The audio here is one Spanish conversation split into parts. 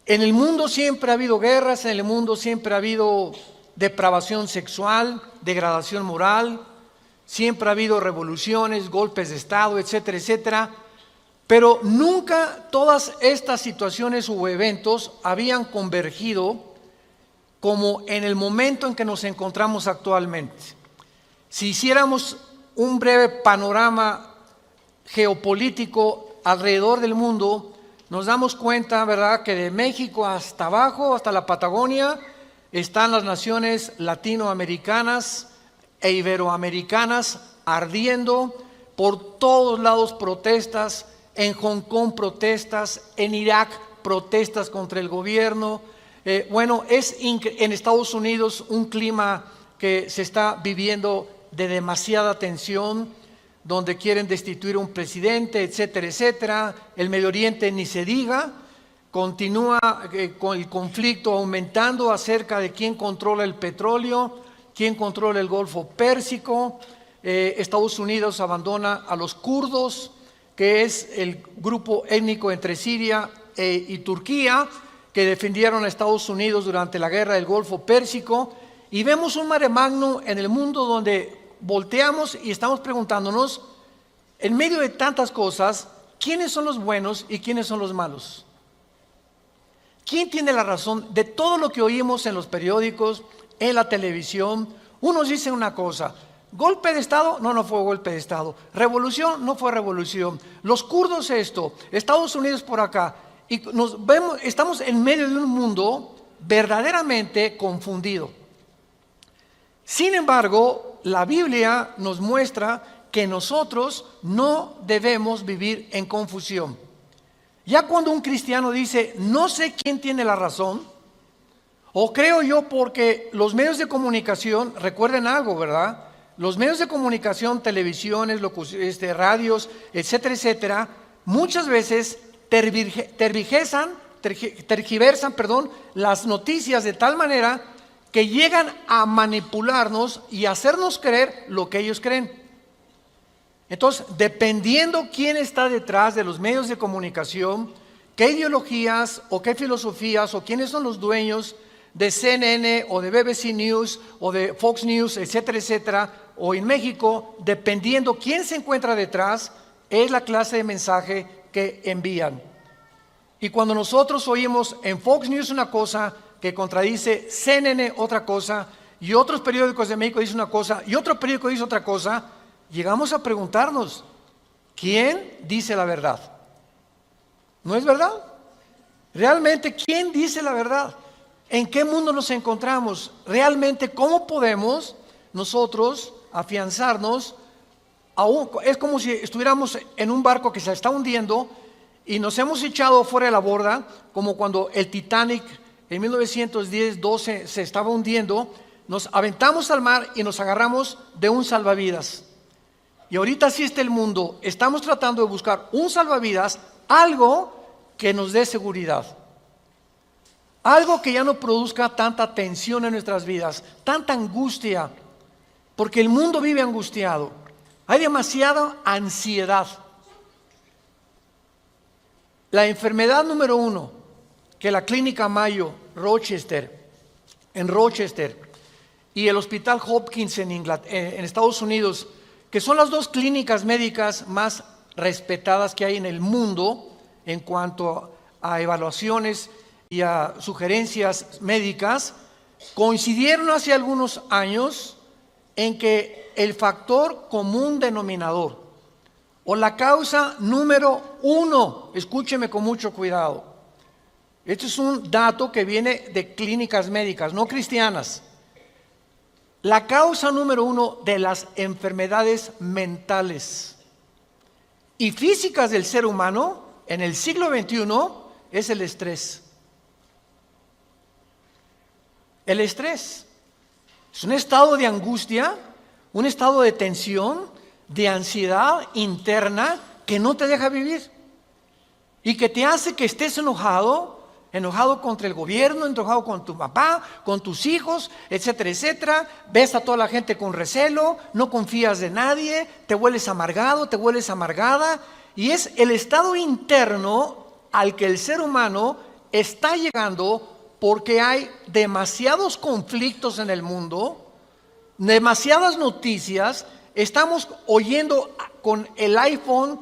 En el mundo siempre ha habido guerras, en el mundo siempre ha habido depravación sexual, degradación moral, siempre ha habido revoluciones, golpes de Estado, etcétera, etcétera. Pero nunca todas estas situaciones u eventos habían convergido como en el momento en que nos encontramos actualmente. Si hiciéramos un breve panorama geopolítico alrededor del mundo, nos damos cuenta, ¿verdad?, que de México hasta abajo, hasta la Patagonia, están las naciones latinoamericanas e iberoamericanas ardiendo, por todos lados protestas, en Hong Kong protestas, en Irak protestas contra el gobierno. Es en Estados Unidos un clima que se está viviendo de demasiada tensión, donde quieren destituir a un presidente, etcétera, etcétera. El Medio Oriente ni se diga, continúa con el conflicto aumentando acerca de quién controla el petróleo, quién controla el Golfo Pérsico. Estados Unidos abandona a los kurdos, que es el grupo étnico entre Siria y Turquía, que defendieron a Estados Unidos durante la guerra del Golfo Pérsico. Y vemos un mare magnum en el mundo donde volteamos y estamos preguntándonos, en medio de tantas cosas, ¿quiénes son los buenos y quiénes son los malos? ¿Quién tiene la razón de todo lo que oímos en los periódicos, en la televisión? Unos dicen una cosa: golpe de Estado, no fue golpe de Estado. Revolución, no fue revolución. Los kurdos esto, Estados Unidos por acá. Y estamos en medio de un mundo verdaderamente confundido. Sin embargo, la Biblia nos muestra que nosotros no debemos vivir en confusión. Ya cuando un cristiano dice, no sé quién tiene la razón, o creo yo porque los medios de comunicación, recuerden algo, ¿verdad? Los medios de comunicación, televisiones, radios, etcétera, etcétera, muchas veces tergiversan, las noticias de tal manera que llegan a manipularnos y hacernos creer lo que ellos creen. Entonces, dependiendo quién está detrás de los medios de comunicación, qué ideologías o qué filosofías o quiénes son los dueños de CNN o de BBC News o de Fox News, etcétera, etcétera, o en México, dependiendo quién se encuentra detrás, es la clase de mensaje que envían. Y cuando nosotros oímos en Fox News una cosa que contradice CNN otra cosa, y otros periódicos de México dicen una cosa, y otro periódico dice otra cosa, llegamos a preguntarnos, ¿quién dice la verdad? ¿No es verdad? Realmente, ¿quién dice la verdad? ¿En qué mundo nos encontramos? Realmente, ¿cómo podemos nosotros afianzarnos? Es como si estuviéramos en un barco que se está hundiendo y nos hemos echado fuera de la borda, como cuando el Titanic en 1910-12 se estaba hundiendo. Nos aventamos al mar y nos agarramos de un salvavidas. Y ahorita así está el mundo. Estamos tratando de buscar un salvavidas, algo que nos dé seguridad. Algo que ya no produzca tanta tensión en nuestras vidas, tanta angustia, porque el mundo vive angustiado. Hay demasiada ansiedad. La enfermedad número 1 que la Clínica Mayo en Rochester y el Hospital Hopkins en Estados Unidos, que son las dos clínicas médicas más respetadas que hay en el mundo en cuanto a evaluaciones y a sugerencias médicas, coincidieron hace algunos años en que el factor común denominador o la causa número 1, escúcheme con mucho cuidado, este es un dato que viene de clínicas médicas, no cristianas. La causa número 1 de las enfermedades mentales y físicas del ser humano en el siglo XXI es el estrés. El estrés es un estado de angustia, un estado de tensión, de ansiedad interna que no te deja vivir y que te hace que estés enojado contra el gobierno, enojado con tu papá, con tus hijos, etcétera, etcétera. Ves a toda la gente con recelo, no confías de nadie, te vuelves amargado, te vuelves amargada. Y es el estado interno al que el ser humano está llegando porque hay demasiados conflictos en el mundo, demasiadas noticias. Estamos oyendo con el iPhone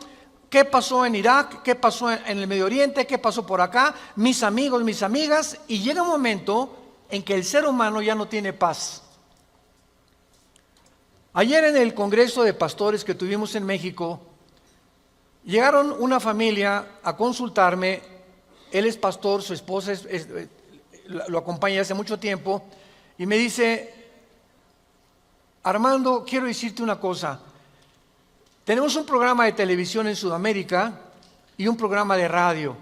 qué pasó en Irak, qué pasó en el Medio Oriente, qué pasó por acá, mis amigos, mis amigas, y llega un momento en que el ser humano ya no tiene paz. Ayer en el Congreso de Pastores que tuvimos en México, llegaron una familia a consultarme. Él es pastor, su esposa lo acompaña hace mucho tiempo, y me dice: Armando, quiero decirte una cosa. Tenemos un programa de televisión en Sudamérica y un programa de radio.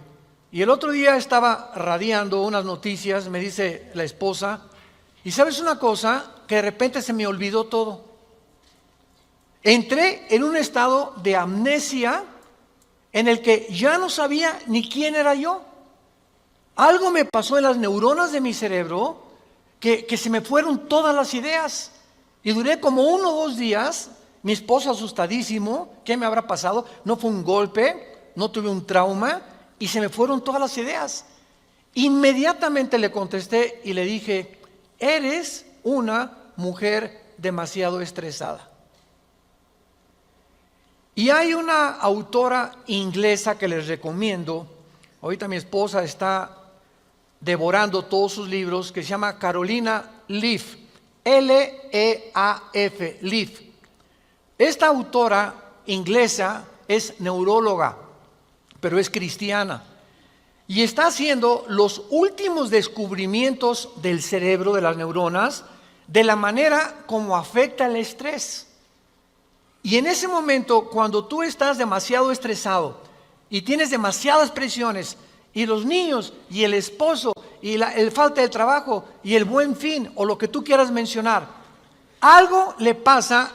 Y el otro día estaba radiando unas noticias, me dice la esposa, y ¿sabes una cosa? Que de repente se me olvidó todo. Entré en un estado de amnesia en el que ya no sabía ni quién era yo. Algo me pasó en las neuronas de mi cerebro que se me fueron todas las ideas. Y duré como 1 o 2 días. Mi esposo asustadísimo, ¿qué me habrá pasado? No fue un golpe, no tuve un trauma, y se me fueron todas las ideas. Inmediatamente le contesté y le dije: eres una mujer demasiado estresada. Y hay una autora inglesa que les recomiendo. Ahorita mi esposa está devorando todos sus libros, que se llama Carolina Leaf, L-E-A-F, Leaf. Esta autora inglesa es neuróloga, pero es cristiana, y está haciendo los últimos descubrimientos del cerebro, de las neuronas, de la manera como afecta el estrés. Y en ese momento, cuando tú estás demasiado estresado y tienes demasiadas presiones, y los niños, y el esposo, y el falta de trabajo, y el buen fin, o lo que tú quieras mencionar, algo le pasa.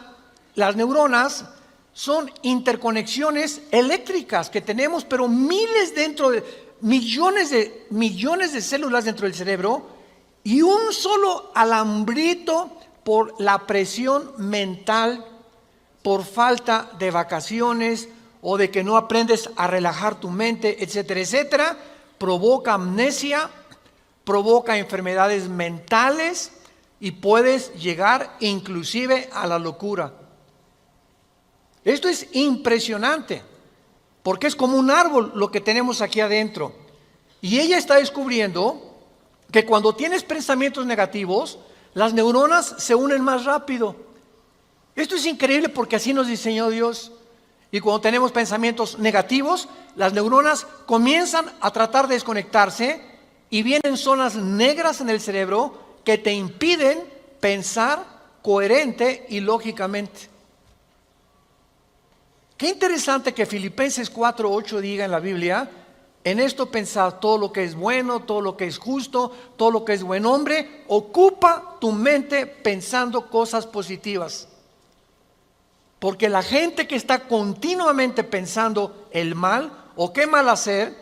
Las neuronas son interconexiones eléctricas que tenemos, pero millones de células dentro del cerebro, y un solo alambrito por la presión mental, por falta de vacaciones o de que no aprendes a relajar tu mente, etcétera, etcétera, provoca amnesia, provoca enfermedades mentales y puedes llegar inclusive a la locura. Esto es impresionante, porque es como un árbol lo que tenemos aquí adentro. Y ella está descubriendo que cuando tienes pensamientos negativos, las neuronas se unen más rápido. Esto es increíble porque así nos diseñó Dios. Y cuando tenemos pensamientos negativos, las neuronas comienzan a tratar de desconectarse y vienen zonas negras en el cerebro que te impiden pensar coherente y lógicamente. Qué interesante que Filipenses 4:8 diga en la Biblia: en esto pensad, todo lo que es bueno, todo lo que es justo, todo lo que es buen hombre, ocupa tu mente pensando cosas positivas. Porque la gente que está continuamente pensando el mal, o qué mal hacer,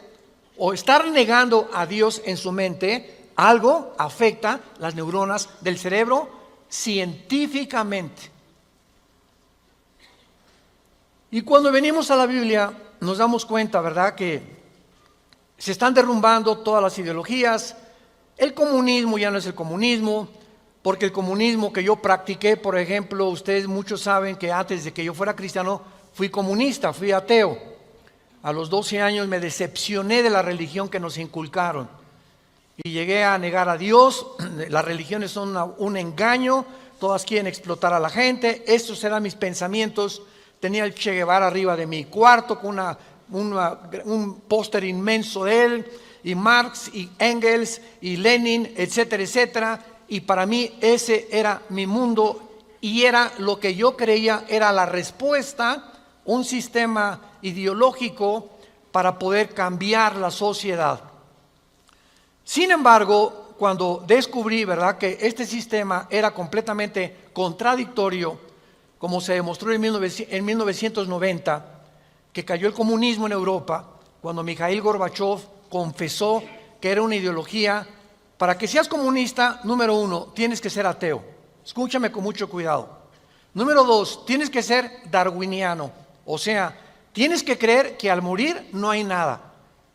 o estar negando a Dios en su mente, algo afecta las neuronas del cerebro científicamente. Y cuando venimos a la Biblia nos damos cuenta, ¿verdad?, que se están derrumbando todas las ideologías. El comunismo ya no es el comunismo, porque el comunismo que yo practiqué, por ejemplo, ustedes muchos saben que antes de que yo fuera cristiano fui comunista, fui ateo. A los 12 años me decepcioné de la religión que nos inculcaron y llegué a negar a Dios. Las religiones son un engaño, todas quieren explotar a la gente. Estos eran mis pensamientos. Tenía el Che Guevara arriba de mi cuarto con un póster inmenso de él, y Marx y Engels y Lenin, etcétera, etcétera. Y para mí ese era mi mundo y era lo que yo creía era la respuesta, un sistema ideológico para poder cambiar la sociedad. Sin embargo, cuando descubrí, ¿verdad?, que este sistema era completamente contradictorio, como se demostró en 1990, que cayó el comunismo en Europa, cuando Mikhail Gorbachev confesó que era una ideología. Para que seas comunista, número 1, tienes que ser ateo. Escúchame con mucho cuidado. Número 2, tienes que ser darwiniano. O sea, tienes que creer que al morir no hay nada,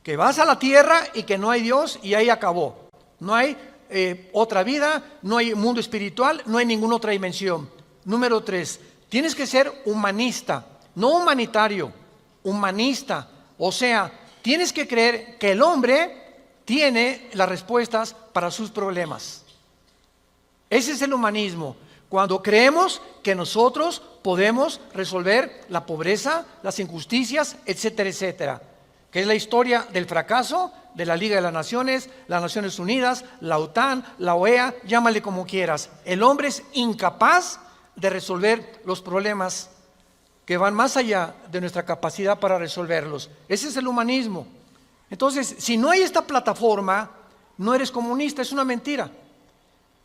que vas a la tierra y que no hay Dios y ahí acabó. No hay otra vida, no hay mundo espiritual, no hay ninguna otra dimensión. Número 3, tienes que ser humanista, no humanitario, humanista. O sea, tienes que creer que el hombre tiene las respuestas para sus problemas. Ese es el humanismo. Cuando creemos que nosotros podemos resolver la pobreza, las injusticias, etcétera, etcétera. Que es la historia del fracaso de la Liga de las Naciones Unidas, la OTAN, la OEA, llámale como quieras. El hombre es incapaz de resolver los problemas que van más allá de nuestra capacidad para resolverlos. Ese es el humanismo. Entonces, si no hay esta plataforma, no eres comunista, es una mentira.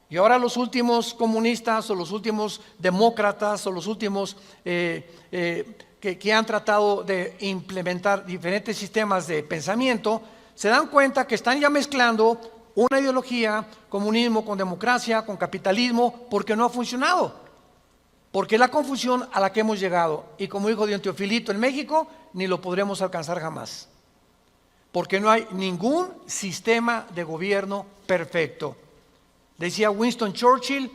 Y ahora los últimos comunistas o los últimos demócratas o los últimos que han tratado de implementar diferentes sistemas de pensamiento, se dan cuenta que están ya mezclando una ideología, comunismo con democracia, con capitalismo, porque no ha funcionado. Porque es la confusión a la que hemos llegado. Y como dijo don Teofilito en México, ni lo podremos alcanzar jamás. Porque no hay ningún sistema de gobierno perfecto. Decía Winston Churchill,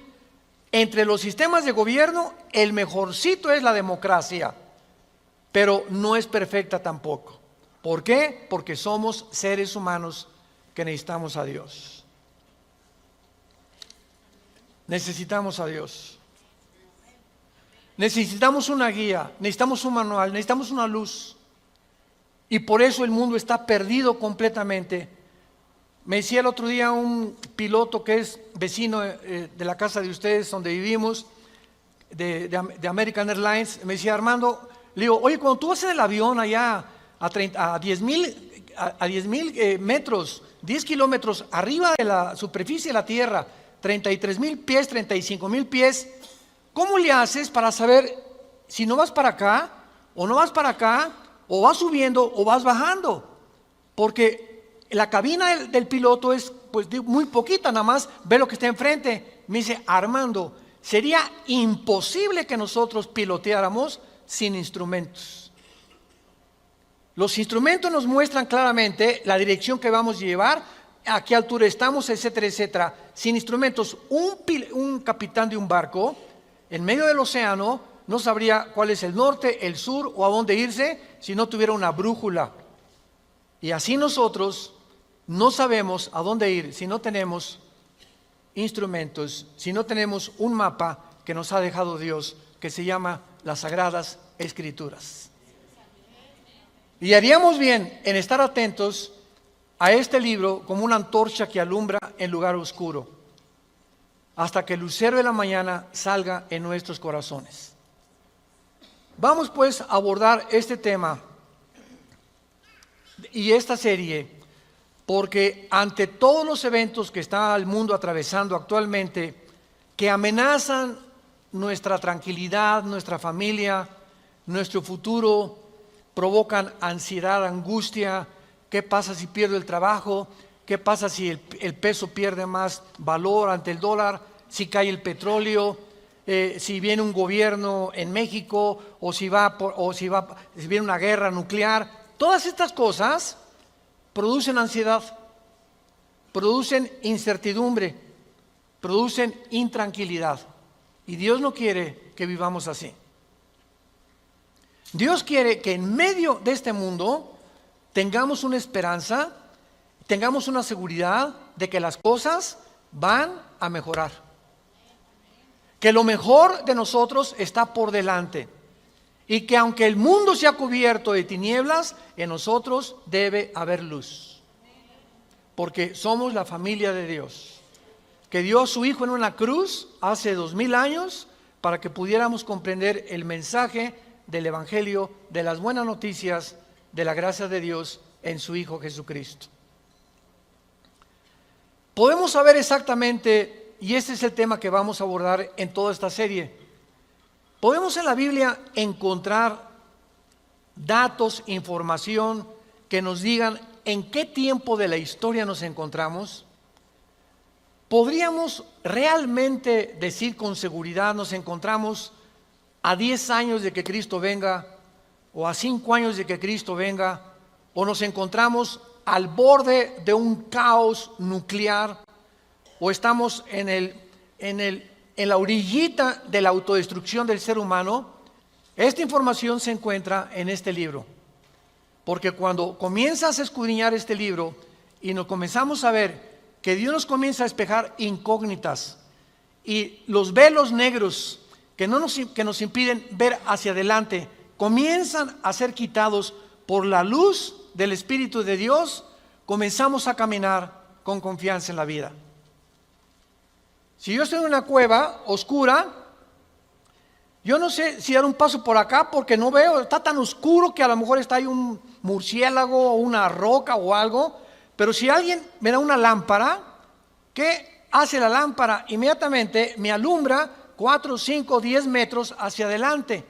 entre los sistemas de gobierno, el mejorcito es la democracia, pero no es perfecta tampoco. ¿Por qué? Porque somos seres humanos que necesitamos a Dios. Necesitamos a Dios. Necesitamos una guía, necesitamos un manual, necesitamos una luz. Y por eso el mundo está perdido completamente. Me decía el otro día un piloto que es vecino de la casa de ustedes donde vivimos, de American Airlines, me decía: Armando, le digo, oye, cuando tú vas en el avión allá a 10,000 metros, 10 kilómetros arriba de la superficie de la tierra, 33,000 pies, 35,000 pies, ¿cómo le haces para saber si no vas para acá o no vas para acá, o vas subiendo o vas bajando? Porque la cabina del piloto es pues muy poquita, nada más ve lo que está enfrente. Me dice: Armando, sería imposible que nosotros piloteáramos sin instrumentos. Los instrumentos nos muestran claramente la dirección que vamos a llevar, a qué altura estamos, etcétera, etcétera. Sin instrumentos, un capitán de un barco en medio del océano no sabría cuál es el norte, el sur o a dónde irse si no tuviera una brújula. Y así nosotros no sabemos a dónde ir si no tenemos instrumentos, si no tenemos un mapa que nos ha dejado Dios, que se llama las Sagradas Escrituras. Y haríamos bien en estar atentos a este libro como una antorcha que alumbra en lugar oscuro, hasta que el lucero de la mañana salga en nuestros corazones. Vamos pues a abordar este tema y esta serie, porque ante todos los eventos que está el mundo atravesando actualmente, que amenazan nuestra tranquilidad, nuestra familia, nuestro futuro, provocan ansiedad, angustia. ¿Qué pasa si pierdo el trabajo? ¿Qué pasa si el peso pierde más valor ante el dólar? Si cae el petróleo, si viene un gobierno en México, o si viene una guerra nuclear. Todas estas cosas producen ansiedad, producen incertidumbre, producen intranquilidad. Y Dios no quiere que vivamos así. Dios quiere que en medio de este mundo tengamos una esperanza, tengamos una seguridad de que las cosas van a mejorar. Que lo mejor de nosotros está por delante. Y que aunque el mundo sea cubierto de tinieblas, en nosotros debe haber luz. Porque somos la familia de Dios, que dio a su Hijo en una cruz hace 2000 años para que pudiéramos comprender el mensaje del Evangelio, de las buenas noticias, de la gracia de Dios en su Hijo Jesucristo. Podemos saber exactamente, y este es el tema que vamos a abordar en toda esta serie, podemos en la Biblia encontrar datos, información que nos digan en qué tiempo de la historia nos encontramos. ¿Podríamos realmente decir con seguridad nos encontramos a 10 años de que Cristo venga, o a 5 años de que Cristo venga, o nos encontramos al borde de un caos nuclear o estamos en la orillita de la autodestrucción del ser humano, esta información se encuentra en este libro. Porque cuando comienzas a escudriñar este libro y nos comenzamos a ver que Dios nos comienza a despejar incógnitas y los velos negros que nos impiden ver hacia adelante comienzan a ser quitados por la luz del Espíritu de Dios, comenzamos a caminar con confianza en la vida. Si yo estoy en una cueva oscura, yo no sé si dar un paso por acá porque no veo, está tan oscuro que a lo mejor está ahí un murciélago o una roca o algo, pero si alguien me da una lámpara, ¿qué hace la lámpara? Inmediatamente me alumbra 4, 5, 10 metros hacia adelante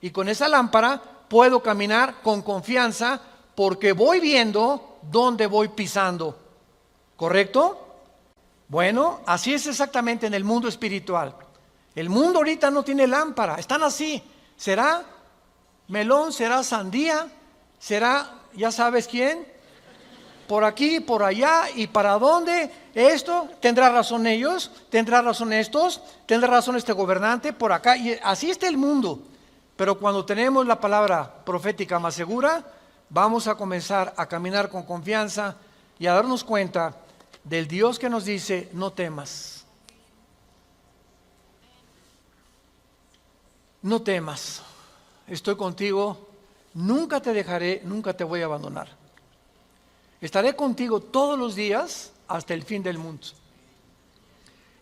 y con esa lámpara puedo caminar con confianza porque voy viendo dónde voy pisando, ¿correcto? Bueno, así es exactamente en el mundo espiritual. El mundo ahorita no tiene lámpara, están así. ¿Será melón? ¿Será sandía? ¿Será, ya sabes quién? Por aquí, por allá, ¿y para dónde? Esto, ¿tendrá razón ellos? ¿Tendrá razón estos? ¿Tendrá razón este gobernante? Por acá, y así está el mundo. Pero cuando tenemos la palabra profética más segura, vamos a comenzar a caminar con confianza y a darnos cuenta del Dios que nos dice, no temas. No temas, estoy contigo, nunca te dejaré, nunca te voy a abandonar. Estaré contigo todos los días hasta el fin del mundo.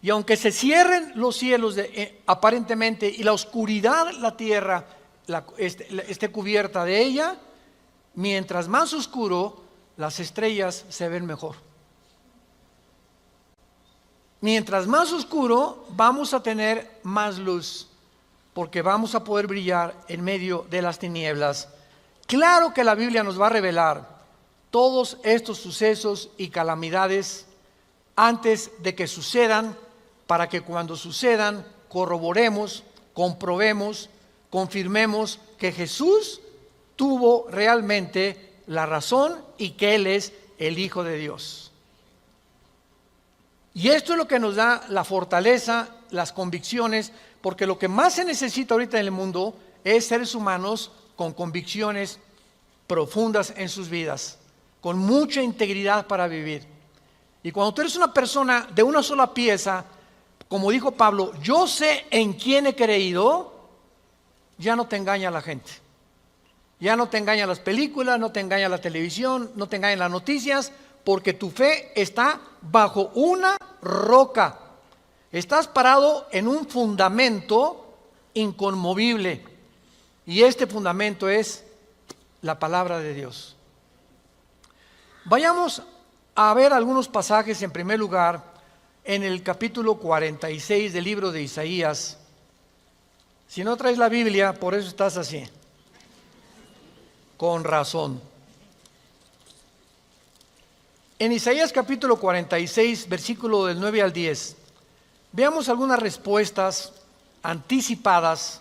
Y aunque se cierren los cielos aparentemente y la oscuridad, la tierra esté cubierta de ella, mientras más oscuro, las estrellas se ven mejor. Mientras más oscuro, vamos a tener más luz, porque vamos a poder brillar en medio de las tinieblas. Claro que la Biblia nos va a revelar todos estos sucesos y calamidades antes de que sucedan, para que cuando sucedan corroboremos, comprobemos, confirmemos que Jesús tuvo realmente la razón y que Él es el Hijo de Dios. Y esto es lo que nos da la fortaleza, las convicciones, porque lo que más se necesita ahorita en el mundo es seres humanos con convicciones profundas en sus vidas, con mucha integridad para vivir. Y cuando tú eres una persona de una sola pieza, como dijo Pablo, yo sé en quién he creído, ya no te engaña la gente. Ya no te engañan las películas, no te engaña la televisión, no te engañan las noticias, porque tu fe está bajo una roca. Estás parado en un fundamento inconmovible. Y este fundamento es la palabra de Dios. Vayamos a ver algunos pasajes en primer lugar en el capítulo 46 del libro de Isaías. Si no traes la Biblia, por eso estás así. Con razón. En Isaías capítulo 46, versículo del 9 al 10, veamos algunas respuestas anticipadas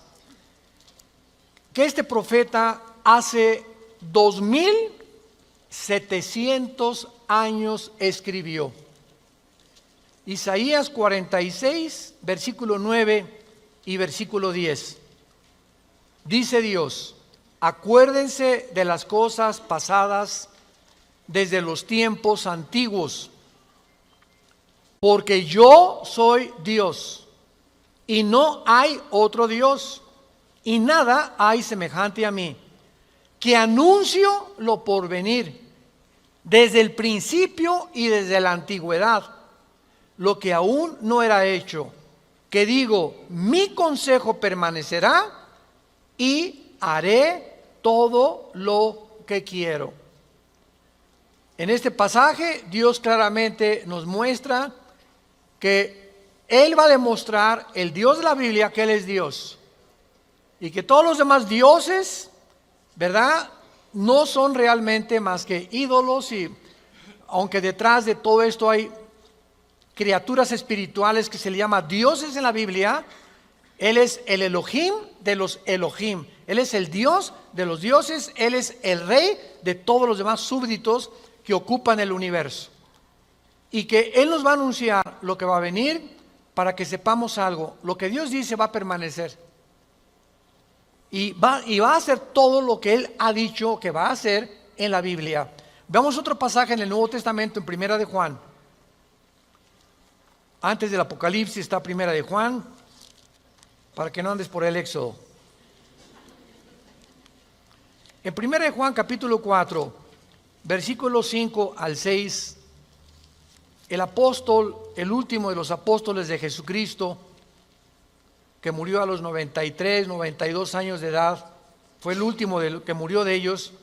que este profeta hace 2700 años escribió. Isaías 46, versículo 9 y versículo 10. Dice Dios: acuérdense de las cosas pasadas desde los tiempos antiguos, porque yo soy Dios y no hay otro Dios, y nada hay semejante a mí, que anuncio lo porvenir desde el principio y desde la antigüedad, lo que aún no era hecho, que digo, mi consejo permanecerá y haré todo lo que quiero. En este pasaje Dios claramente nos muestra que Él va a demostrar, el Dios de la Biblia, que Él es Dios. Y que todos los demás dioses, ¿verdad?, no son realmente más que ídolos. Y aunque detrás de todo esto hay criaturas espirituales que se le llama dioses en la Biblia, Él es el Elohim de los Elohim. Él es el Dios de los dioses. Él es el rey de todos los demás súbditos que ocupan el universo. Y que Él nos va a anunciar lo que va a venir para que sepamos algo. Lo que Dios dice va a permanecer. Y va a hacer todo lo que Él ha dicho que va a hacer en la Biblia. Veamos otro pasaje en el Nuevo Testamento, en Primera de Juan. Antes del Apocalipsis está Primera de Juan, para que no andes por el Éxodo. En Primera de Juan, capítulo 4, versículos 5 al 6, el apóstol, el último de los apóstoles de Jesucristo, que murió a los 93, 92 años de edad, fue el último que murió de ellos,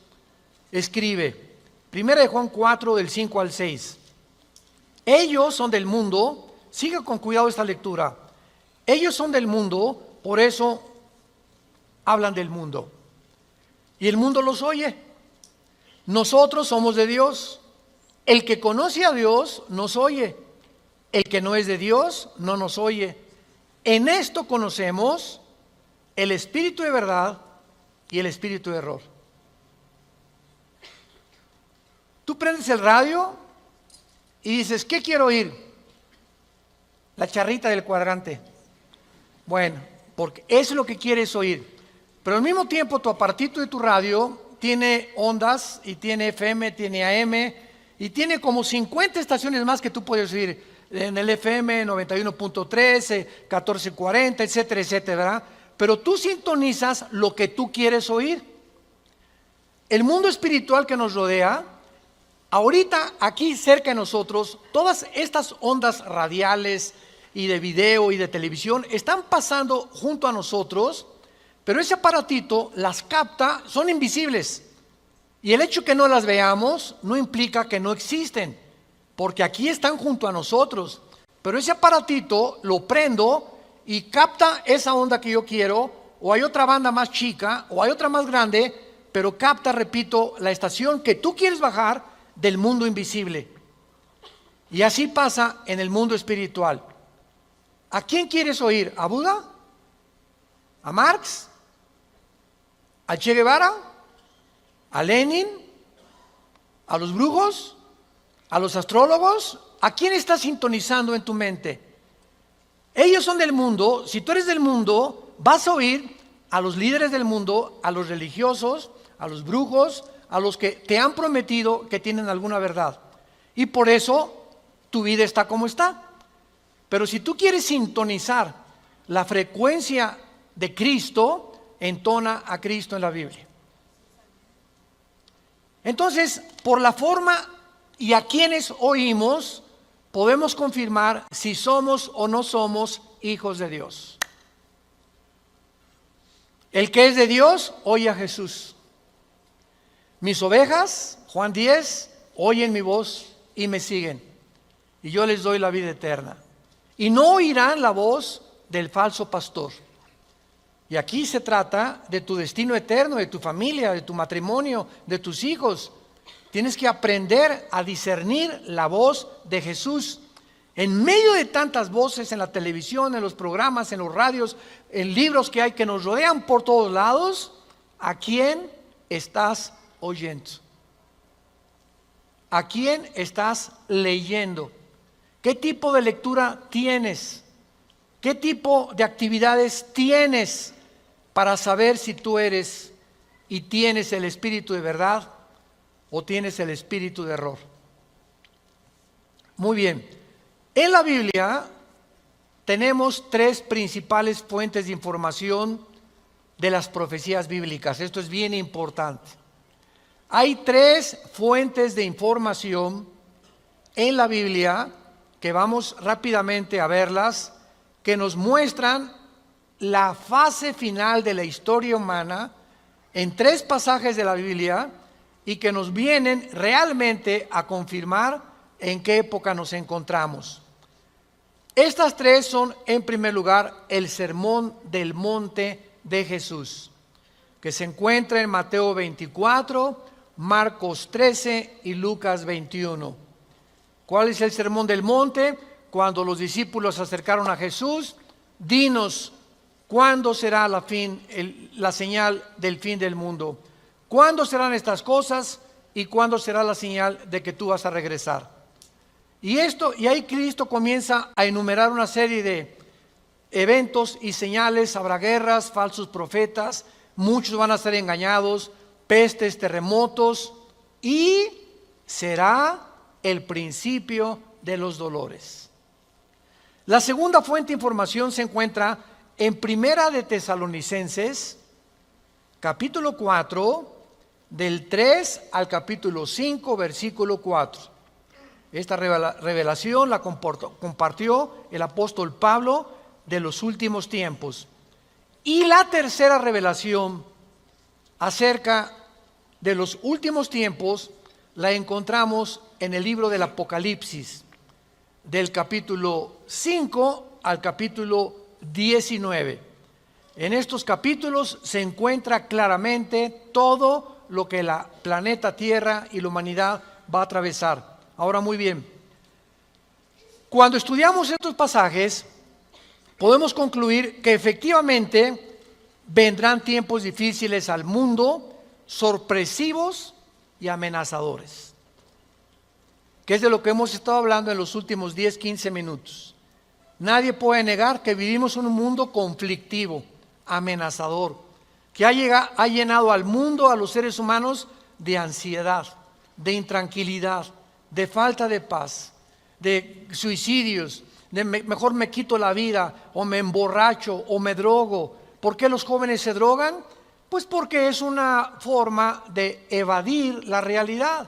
escribe, Primera de Juan 4, del 5 al 6, ellos son del mundo, siga con cuidado esta lectura, ellos son del mundo, por eso hablan del mundo, y el mundo los oye. Nosotros somos de Dios, el que conoce a Dios nos oye, el que no es de Dios no nos oye. En esto conocemos el espíritu de verdad y el espíritu de error. Tú prendes el radio y dices, ¿qué quiero oír? La charrita del cuadrante. Bueno, porque eso es lo que quieres oír. Pero al mismo tiempo tu aparatito de tu radio tiene ondas y tiene FM, tiene AM y tiene como 50 estaciones más que tú puedes oír en el FM 91.3, 1440, etcétera, etcétera, ¿verdad? Pero tú sintonizas lo que tú quieres oír. El mundo espiritual que nos rodea, ahorita aquí cerca de nosotros, todas estas ondas radiales y de video y de televisión están pasando junto a nosotros, pero ese aparatito las capta, son invisibles. Y el hecho que no las veamos no implica que no existen, porque aquí están junto a nosotros. Pero ese aparatito lo prendo y capta esa onda que yo quiero, o hay otra banda más chica, o hay otra más grande, pero capta, repito, la estación que tú quieres bajar del mundo invisible. Y así pasa en el mundo espiritual. ¿A quién quieres oír? ¿A Buda? ¿A Marx? ¿A Che Guevara? ¿A Lenin? ¿A los brujos? ¿A los astrólogos? ¿A quién estás sintonizando en tu mente? Ellos son del mundo. Si tú eres del mundo, vas a oír a los líderes del mundo, a los religiosos, a los brujos, a los que te han prometido que tienen alguna verdad. Y por eso tu vida está como está. Pero si tú quieres sintonizar la frecuencia de Cristo, entona a Cristo en la Biblia. Entonces, por la forma y a quienes oímos, podemos confirmar si somos o no somos hijos de Dios. El que es de Dios, oye a Jesús. Mis ovejas, Juan 10, oyen mi voz y me siguen. Y yo les doy la vida eterna. Y no oirán la voz del falso pastor. Y aquí se trata de tu destino eterno, de tu familia, de tu matrimonio, de tus hijos. Tienes que aprender a discernir la voz de Jesús. En medio de tantas voces en la televisión, en los programas, en los radios, en libros que hay que nos rodean por todos lados, ¿a quién estás oyendo? ¿A quién estás leyendo? ¿Qué tipo de lectura tienes? ¿Qué tipo de actividades tienes para saber si tú eres y tienes el espíritu de verdad o tienes el espíritu de error? Muy bien. En la Biblia tenemos tres principales fuentes de información de las profecías bíblicas. Esto es bien importante. Hay tres fuentes de información en la Biblia que vamos rápidamente a verlas, que nos muestran la fase final de la historia humana en tres pasajes de la Biblia y que nos vienen realmente a confirmar en qué época nos encontramos. Estas tres son, en primer lugar, el Sermón del Monte de Jesús, que se encuentra en Mateo 24, Marcos 13 y Lucas 21. ¿Cuál es el Sermón del Monte? Cuando los discípulos se acercaron a Jesús, dinos, ¿cuándo será la señal del fin del mundo? ¿Cuándo serán estas cosas y cuándo será la señal de que tú vas a regresar. Y ahí Cristo comienza a enumerar una serie de eventos y señales. Habrá guerras, falsos profetas, muchos van a ser engañados, pestes, terremotos, y será el principio de los dolores. La segunda fuente de información se encuentra en Primera de Tesalonicenses, capítulo 4, del 3 al capítulo 5, versículo 4. Esta revelación la compartió el apóstol Pablo de los últimos tiempos. Y la tercera revelación acerca de los últimos tiempos la encontramos en el libro del Apocalipsis, del capítulo 5 al capítulo 19. En estos capítulos se encuentra claramente todo lo que la planeta Tierra y la humanidad va a atravesar. Ahora, muy bien, cuando estudiamos estos pasajes, podemos concluir que efectivamente vendrán tiempos difíciles al mundo, sorpresivos y amenazadores, que es de lo que hemos estado hablando en los últimos 10-15 minutos. Nadie puede negar que vivimos en un mundo conflictivo, amenazador, que ha llenado al mundo, a los seres humanos, de ansiedad, de intranquilidad, de falta de paz, de suicidios, de mejor me quito la vida, o me emborracho, o me drogo. ¿Por qué los jóvenes se drogan? Pues porque es una forma de evadir la realidad.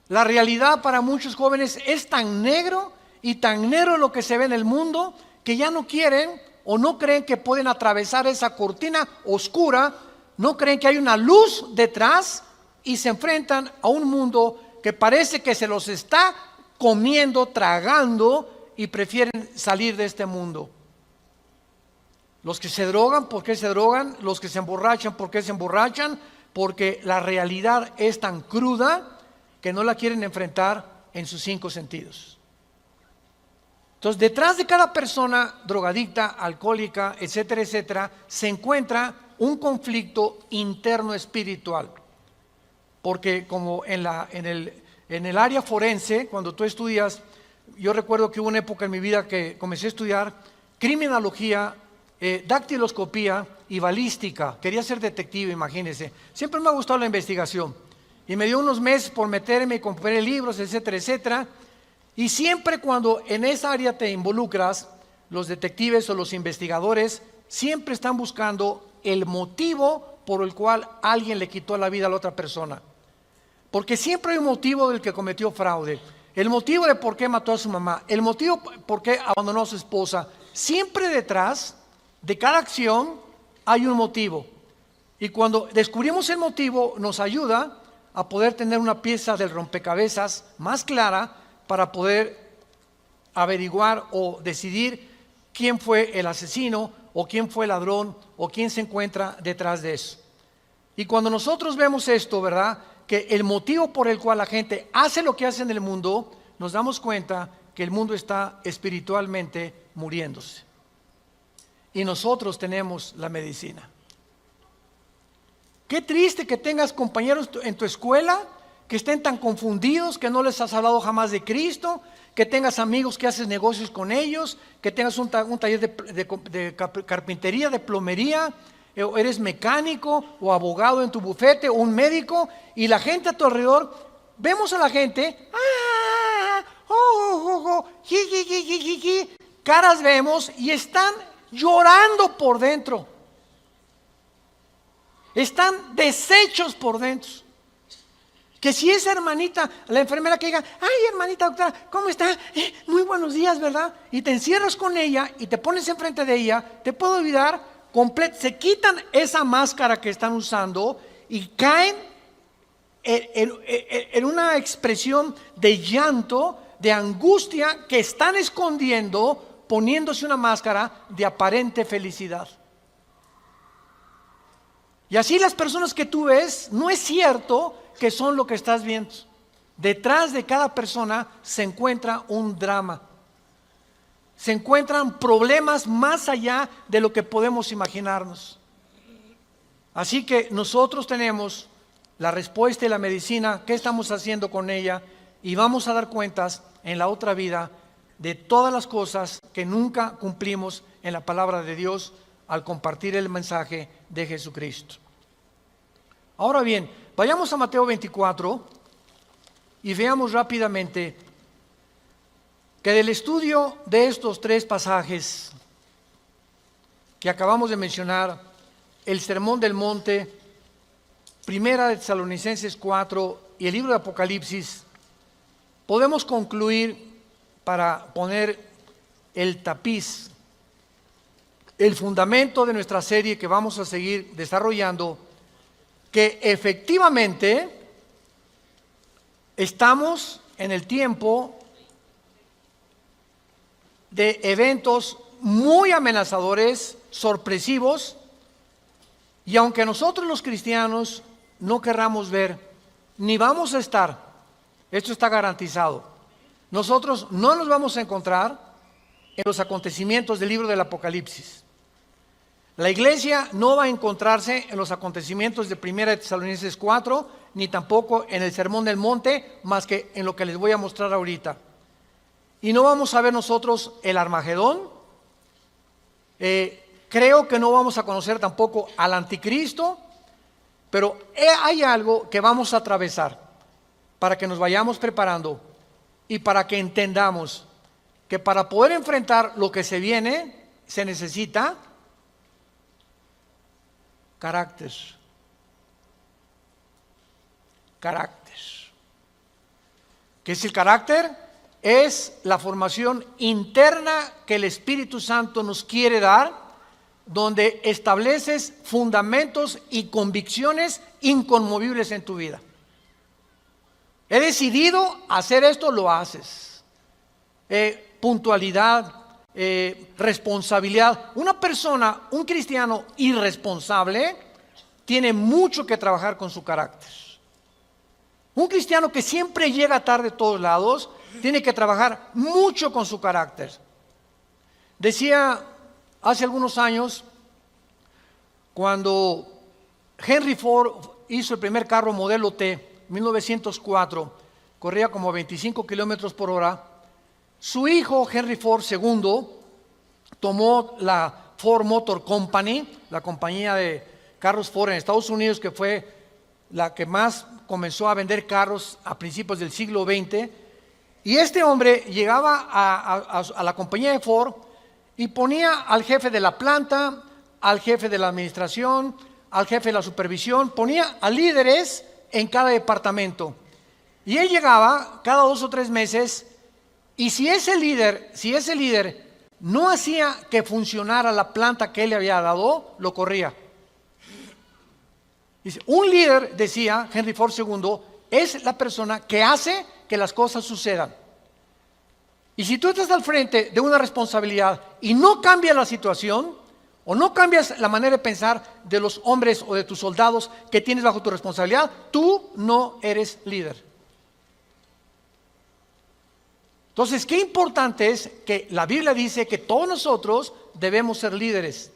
La realidad para muchos jóvenes es tan negro y tan negro lo que se ve en el mundo, que ya no quieren o no creen que pueden atravesar esa cortina oscura, no creen que hay una luz detrás, y se enfrentan a un mundo que parece que se los está comiendo, tragando, y prefieren salir de este mundo. Los que se drogan, ¿por qué se drogan? Los que se emborrachan, ¿por qué se emborrachan? Porque la realidad es tan cruda que no la quieren enfrentar en sus 5 sentidos. Entonces, detrás de cada persona drogadicta, alcohólica, etcétera, etcétera, se encuentra un conflicto interno espiritual. Porque como en el área forense, cuando tú estudias, yo recuerdo que hubo una época en mi vida que comencé a estudiar criminología, dactiloscopía y balística. Quería ser detective, imagínense. Siempre me ha gustado la investigación. Y me dio unos meses por meterme y compré libros, etcétera, etcétera. Y siempre cuando en esa área te involucras, los detectives o los investigadores siempre están buscando el motivo por el cual alguien le quitó la vida a la otra persona. Porque siempre hay un motivo del que cometió fraude, el motivo de por qué mató a su mamá, el motivo por qué abandonó a su esposa. Siempre detrás de cada acción hay un motivo. Y cuando descubrimos el motivo, nos ayuda a poder tener una pieza del rompecabezas más clara para poder averiguar o decidir quién fue el asesino, o quién fue el ladrón, o quién se encuentra detrás de eso. Y cuando nosotros vemos esto, ¿verdad?, que el motivo por el cual la gente hace lo que hace en el mundo, nos damos cuenta que el mundo está espiritualmente muriéndose. Y nosotros tenemos la medicina. Qué triste que tengas compañeros en tu escuela que estén tan confundidos, que no les has hablado jamás de Cristo, que tengas amigos que haces negocios con ellos, que tengas un taller de carpintería, de plomería, o eres mecánico o abogado en tu bufete, o un médico, y la gente a tu alrededor, vemos a la gente, caras vemos, y están llorando por dentro, están deshechos por dentro. Que si esa hermanita, la enfermera, que diga, ay, hermanita doctora, ¿cómo está? Muy buenos días, ¿verdad? Y te encierras con ella y te pones enfrente de ella, te puede olvidar se quitan esa máscara que están usando y caen en una expresión de llanto, de angustia, que están escondiendo, poniéndose una máscara de aparente felicidad. Y así las personas que tú ves, no es cierto que son lo que estás viendo. Detrás de cada persona se encuentra un drama. Se encuentran problemas más allá de lo que podemos imaginarnos. Así que nosotros tenemos la respuesta y la medicina, qué estamos haciendo con ella, y vamos a dar cuentas en la otra vida de todas las cosas que nunca cumplimos en la palabra de Dios al compartir el mensaje de Jesucristo. Ahora bien, vayamos a Mateo 24 y veamos rápidamente que del estudio de estos tres pasajes que acabamos de mencionar, el Sermón del Monte, Primera de Tesalonicenses 4 y el libro de Apocalipsis, podemos concluir, para poner el tapiz, el fundamento de nuestra serie que vamos a seguir desarrollando, que efectivamente estamos en el tiempo de eventos muy amenazadores, sorpresivos, y aunque nosotros los cristianos no querramos ver, ni vamos a estar, esto está garantizado, nosotros no nos vamos a encontrar en los acontecimientos del libro del Apocalipsis. La iglesia no va a encontrarse en los acontecimientos de Primera de Tesalonicenses 4, ni tampoco en el Sermón del Monte, más que en lo que les voy a mostrar ahorita. Y no vamos a ver nosotros el Armagedón. Creo que no vamos a conocer tampoco al Anticristo, pero hay algo que vamos a atravesar para que nos vayamos preparando y para que entendamos que para poder enfrentar lo que se viene se necesita carácter. Carácter. ¿Qué es el carácter? Es la formación interna que el Espíritu Santo nos quiere dar, donde estableces fundamentos y convicciones inconmovibles en tu vida. He decidido hacer esto, lo haces. Puntualidad, responsabilidad. Una persona, un cristiano irresponsable, tiene mucho que trabajar con su carácter. Un cristiano que siempre llega tarde a todos lados, tiene que trabajar mucho con su carácter. Decía hace algunos años, cuando Henry Ford hizo el primer carro modelo T, 1904, corría como 25 kilómetros por hora. Su hijo Henry Ford II tomó la Ford Motor Company, la compañía de carros Ford en Estados Unidos, que fue la que más comenzó a vender carros a principios del siglo XX. Y este hombre llegaba a la compañía de Ford y ponía al jefe de la planta, al jefe de la administración, al jefe de la supervisión, ponía a líderes en cada departamento. Y él llegaba cada 2 o 3 meses, y si ese líder no hacía que funcionara la planta que él le había dado, lo corría. Dice, un líder, decía Henry Ford II, es la persona que hace que las cosas sucedan. Y si tú estás al frente de una responsabilidad y no cambias la situación, o no cambias la manera de pensar de los hombres o de tus soldados que tienes bajo tu responsabilidad, tú no eres líder. Entonces, qué importante es que la Biblia dice que todos nosotros debemos ser líderes.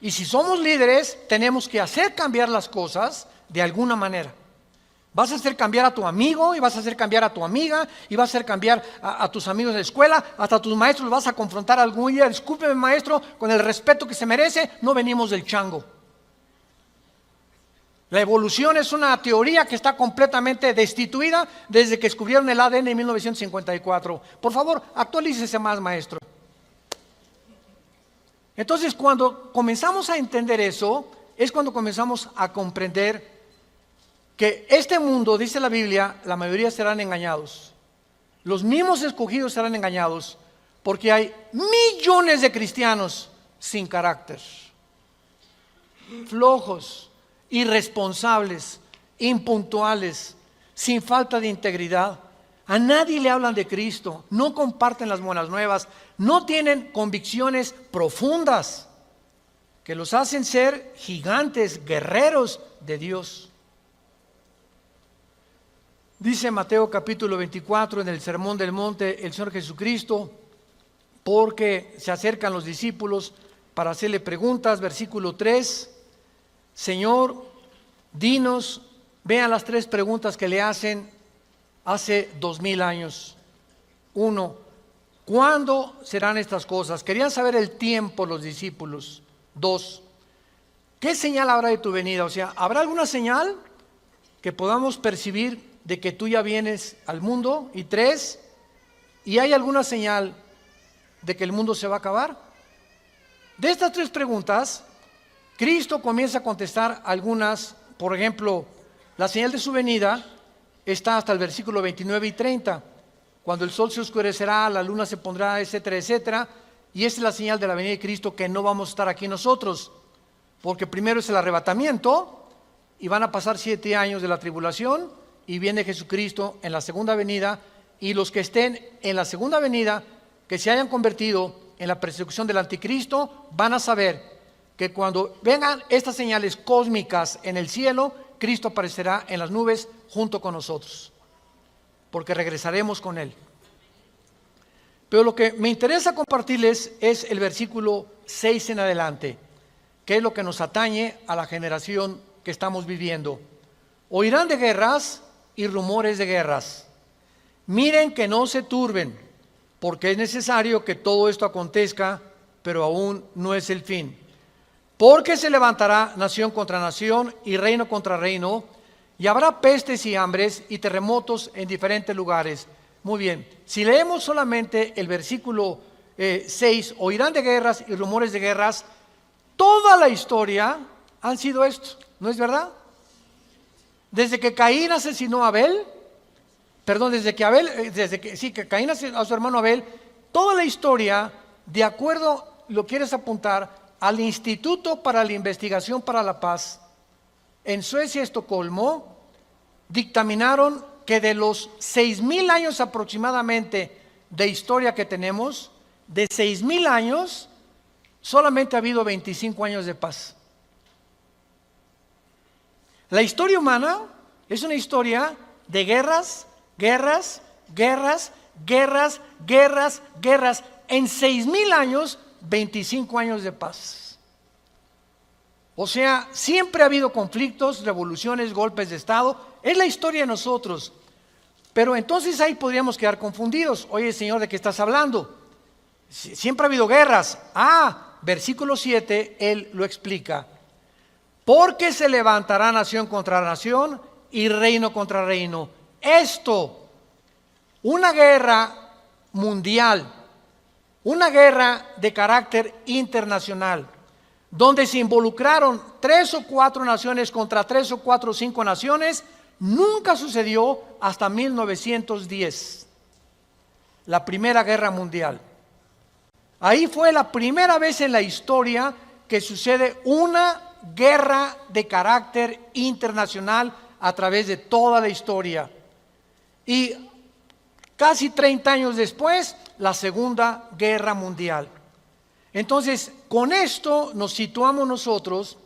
Y si somos líderes, tenemos que hacer cambiar las cosas de alguna manera. Vas a hacer cambiar a tu amigo, y vas a hacer cambiar a tu amiga, y vas a hacer cambiar a tus amigos de la escuela, hasta a tus maestros los vas a confrontar algún día. Discúlpeme, maestro, con el respeto que se merece, no venimos del chango. La evolución es una teoría que está completamente destituida desde que descubrieron el ADN en 1954. Por favor, actualícese más, maestro. Entonces, cuando comenzamos a entender eso, es cuando comenzamos a comprender que este mundo, dice la Biblia, la mayoría serán engañados. Los mismos escogidos serán engañados, porque hay millones de cristianos sin carácter, flojos, irresponsables, impuntuales, sin falta de integridad. A nadie le hablan de Cristo, no comparten las buenas nuevas, no tienen convicciones profundas que los hacen ser gigantes, guerreros de Dios. Dice Mateo capítulo 24 en el Sermón del Monte el Señor Jesucristo, porque se acercan los discípulos para hacerle preguntas, versículo 3, Señor, dinos, vean las 3 preguntas que le hacen hace 2000 años. 1, ¿cuándo serán estas cosas? Querían saber el tiempo los discípulos. 2, ¿qué señal habrá de tu venida? O sea, ¿habrá alguna señal que podamos percibir de que tú ya vienes al mundo? Y 3, ¿y hay alguna señal de que el mundo se va a acabar? De estas 3 preguntas, Cristo comienza a contestar algunas. Por ejemplo, la señal de su venida está hasta el versículo 29 y 30, cuando el sol se oscurecerá, la luna se pondrá, etcétera, etcétera, y esa es la señal de la venida de Cristo, que no vamos a estar aquí nosotros, porque primero es el arrebatamiento, y van a pasar 7 años de la tribulación, y viene Jesucristo en la segunda venida, y los que estén en la segunda venida, que se hayan convertido en la persecución del anticristo, van a saber que cuando vengan estas señales cósmicas en el cielo, Cristo aparecerá en las nubes junto con nosotros, porque regresaremos con Él. Pero lo que me interesa compartirles es el versículo 6 en adelante, que es lo que nos atañe a la generación que estamos viviendo. Oirán de guerras y rumores de guerras. Miren que no se turben, porque es necesario que todo esto acontezca, pero aún no es el fin. Porque se levantará nación contra nación y reino contra reino, y habrá pestes y hambres y terremotos en diferentes lugares. Muy bien, si leemos solamente el versículo 6, oirán de guerras y rumores de guerras, toda la historia han sido esto, ¿no es verdad? Desde que Caín asesinó a Abel, que Caín asesinó a su hermano Abel, toda la historia, de acuerdo, lo quieres apuntar, al Instituto para la Investigación para la Paz en Suecia, Estocolmo, dictaminaron que de los 6,000 años aproximadamente de historia que tenemos, de 6,000 años, solamente ha habido 25 años de paz. La historia humana es una historia de guerras, guerras, guerras, guerras, guerras, guerras. En 6,000 años, 25 años de paz. O sea, siempre ha habido conflictos, revoluciones, golpes de Estado. Es la historia de nosotros. Pero entonces ahí podríamos quedar confundidos. Oye, Señor, ¿de qué estás hablando? Siempre ha habido guerras. Versículo 7, Él lo explica. Porque se levantará nación contra nación y reino contra reino. Esto, una guerra mundial, una guerra de carácter internacional, donde se involucraron 3 o 4 naciones contra 3 o 4 o 5 naciones, nunca sucedió hasta 1910, la Primera Guerra Mundial. Ahí fue la primera vez en la historia que sucede una guerra de carácter internacional a través de toda la historia. Y casi 30 años después, la Segunda Guerra Mundial. Entonces, con esto nos situamos nosotros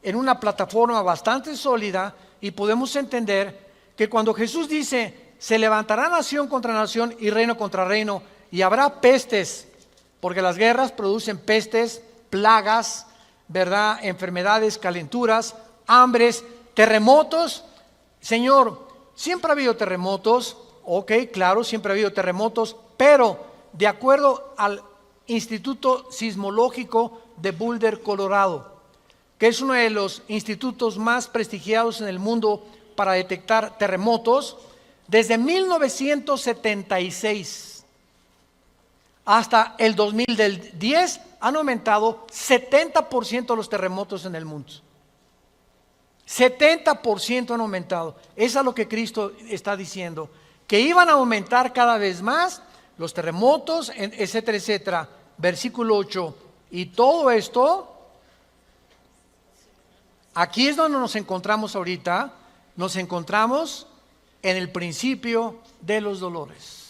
en una plataforma bastante sólida y podemos entender que cuando Jesús dice, se levantará nación contra nación y reino contra reino, y habrá pestes, porque las guerras producen pestes, plagas, ¿verdad? Enfermedades, calenturas, hambres, terremotos. Señor, siempre ha habido terremotos. Ok, claro, siempre ha habido terremotos, pero de acuerdo al Instituto Sismológico de Boulder, Colorado, que es uno de los institutos más prestigiados en el mundo para detectar terremotos, desde 1976 hasta el 2010 han aumentado 70% los terremotos en el mundo. 70% han aumentado. Eso es lo que Cristo está diciendo, que iban a aumentar cada vez más los terremotos, etcétera, etcétera. Versículo 8. Y todo esto, aquí es donde nos encontramos ahorita. Nos encontramos en el principio de los dolores.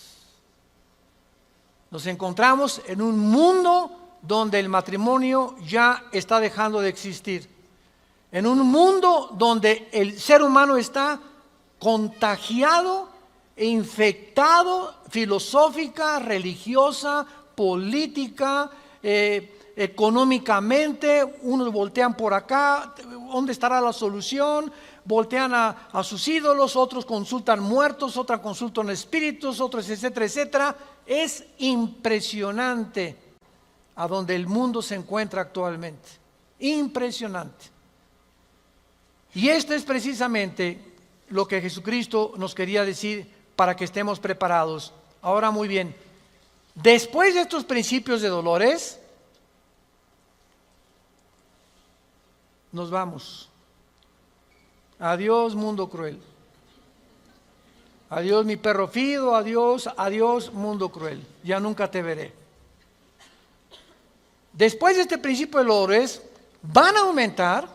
Nos encontramos en un mundo donde el matrimonio ya está dejando de existir. En un mundo donde el ser humano está contagiado e infectado filosófica, religiosa, política, económicamente. Unos voltean por acá, ¿dónde estará la solución? voltean a sus ídolos, otros consultan muertos, otros consultan espíritus, otros etcétera, etcétera. Es impresionante a donde el mundo se encuentra actualmente. Impresionante. Y esto es precisamente lo que Jesucristo nos quería decir para que estemos preparados. Ahora muy bien, después de estos principios de dolores, nos vamos. Adiós, mundo cruel. Adiós, mi perro fido. Adiós, adiós, mundo cruel. Ya nunca te veré. Después de este principio de dolores, van a aumentar,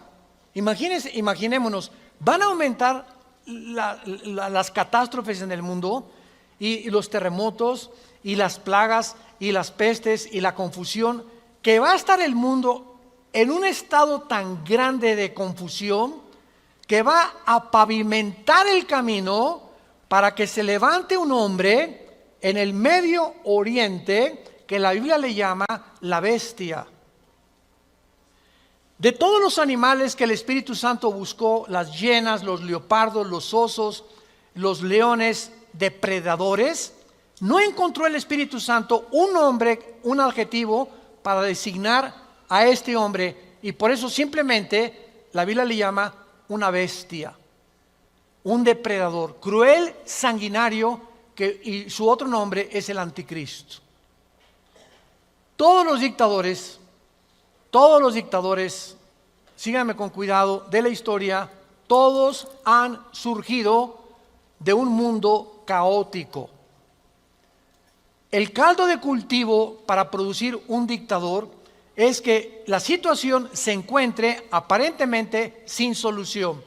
imaginémonos, van a aumentar las catástrofes en el mundo y los terremotos y las plagas y las pestes y la confusión, que va a estar el mundo en un estado tan grande de confusión que va a pavimentar el camino para que se levante un hombre en el Medio Oriente que la Biblia le llama la bestia. De todos los animales que el Espíritu Santo buscó, las hienas, los leopardos, los osos, los leones depredadores, no encontró el Espíritu Santo un nombre, un adjetivo para designar a este hombre, y por eso simplemente la Biblia le llama una bestia, un depredador, cruel, sanguinario, y su otro nombre es el anticristo. Todos los dictadores, síganme con cuidado, de la historia, todos han surgido de un mundo caótico. El caldo de cultivo para producir un dictador es que la situación se encuentre aparentemente sin solución.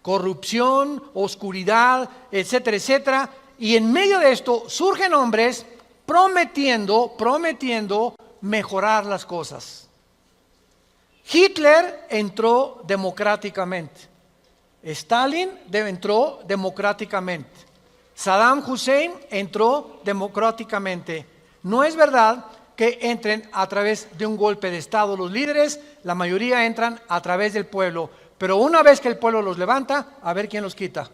Corrupción, oscuridad, etcétera, etcétera. Y en medio de esto surgen hombres prometiendo mejorar las cosas. Hitler entró democráticamente. Stalin entró democráticamente. Saddam Hussein entró democráticamente. No es verdad que entren a través de un golpe de Estado los líderes, la mayoría entran a través del pueblo. Pero una vez que el pueblo los levanta, a ver quién los quita.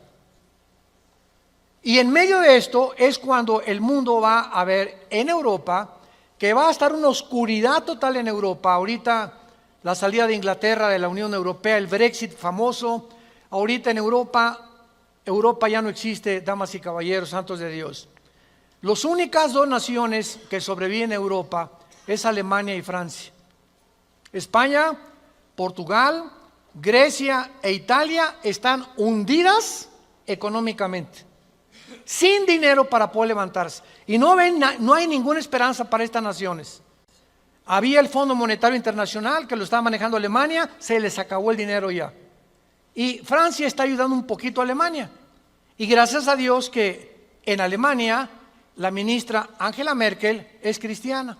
Y en medio de esto es cuando el mundo va a ver en Europa que va a estar una oscuridad total en Europa. Ahorita la salida de Inglaterra de la Unión Europea, el Brexit famoso. Ahorita en Europa ya no existe, damas y caballeros, santos de Dios. Las únicas dos naciones que sobreviven en Europa es Alemania y Francia. España, Portugal, Grecia e Italia están hundidas económicamente, sin dinero para poder levantarse. Y no hay ninguna esperanza para estas naciones. Había el Fondo Monetario Internacional que lo estaba manejando Alemania, se les acabó el dinero ya. Y Francia está ayudando un poquito a Alemania. Y gracias a Dios que en Alemania la ministra Angela Merkel es cristiana.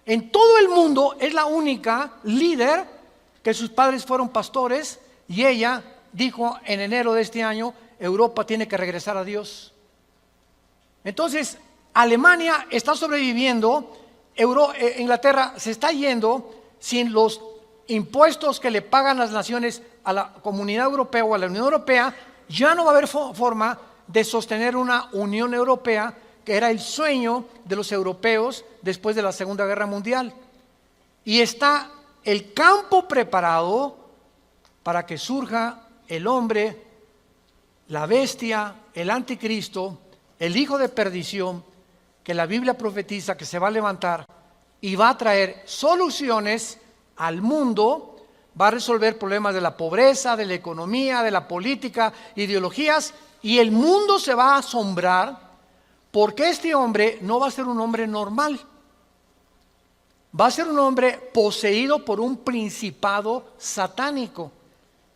En todo el mundo es la única líder que sus padres fueron pastores y ella dijo en enero de este año, Europa tiene que regresar a Dios. Entonces, Alemania está sobreviviendo, Inglaterra se está yendo sin los impuestos que le pagan las naciones a la Comunidad Europea o a la Unión Europea. Ya no va a haber forma de sostener una Unión Europea, que era el sueño de los europeos después de la Segunda Guerra Mundial. Y está el campo preparado para que surja el hombre, la bestia, el anticristo, el hijo de perdición, que la Biblia profetiza que se va a levantar y va a traer soluciones al mundo, va a resolver problemas de la pobreza, de la economía, de la política, ideologías, y el mundo se va a asombrar porque este hombre no va a ser un hombre normal. Va a ser un hombre poseído por un principado satánico.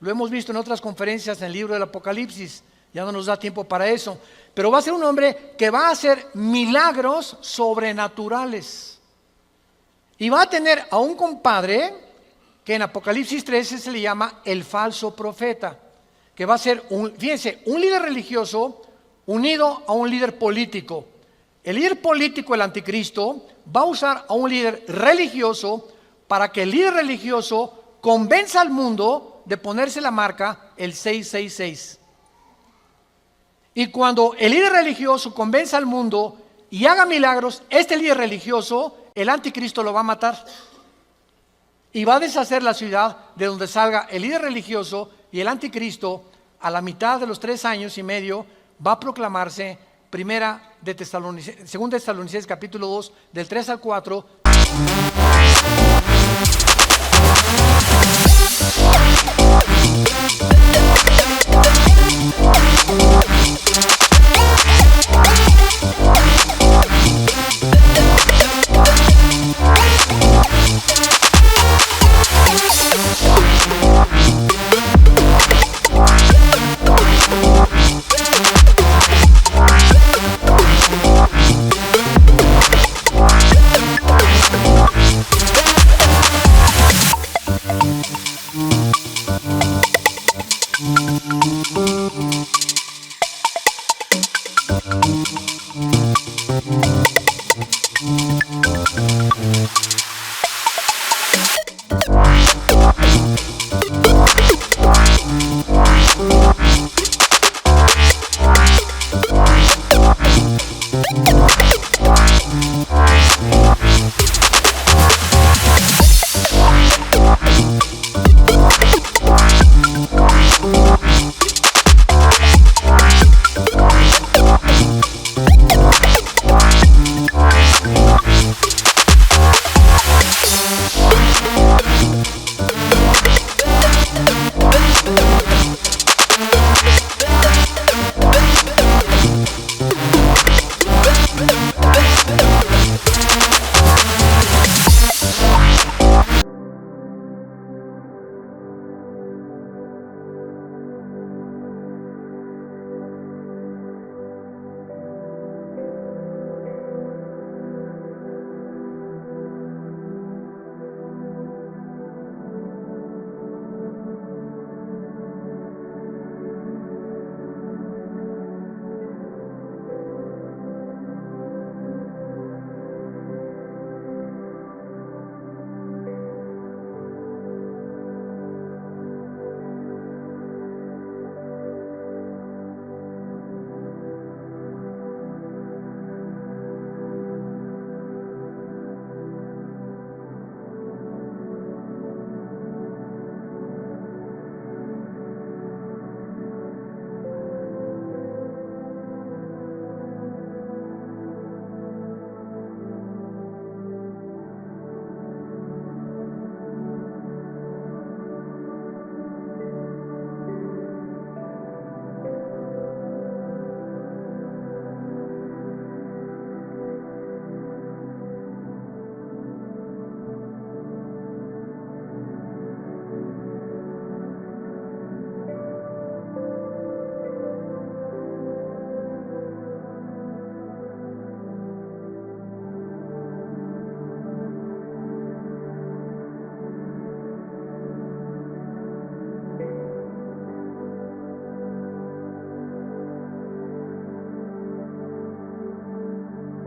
Lo hemos visto en otras conferencias en el libro del Apocalipsis. Ya no nos da tiempo para eso. Pero va a ser un hombre que va a hacer milagros sobrenaturales. Y va a tener a un compadre que en Apocalipsis 13 se le llama el falso profeta. Que va a ser, fíjense, un líder religioso unido a un líder político. El líder político, el anticristo, va a usar a un líder religioso para que el líder religioso convenza al mundo de ponerse la marca el 666. Y cuando el líder religioso convence al mundo y haga milagros, este líder religioso, el anticristo lo va a matar. Y va a deshacer la ciudad de donde salga el líder religioso, y el anticristo, a la mitad de los 3 años y medio, va a proclamarse. Segunda de Tesalonicenses capítulo 2, del 3 al 4.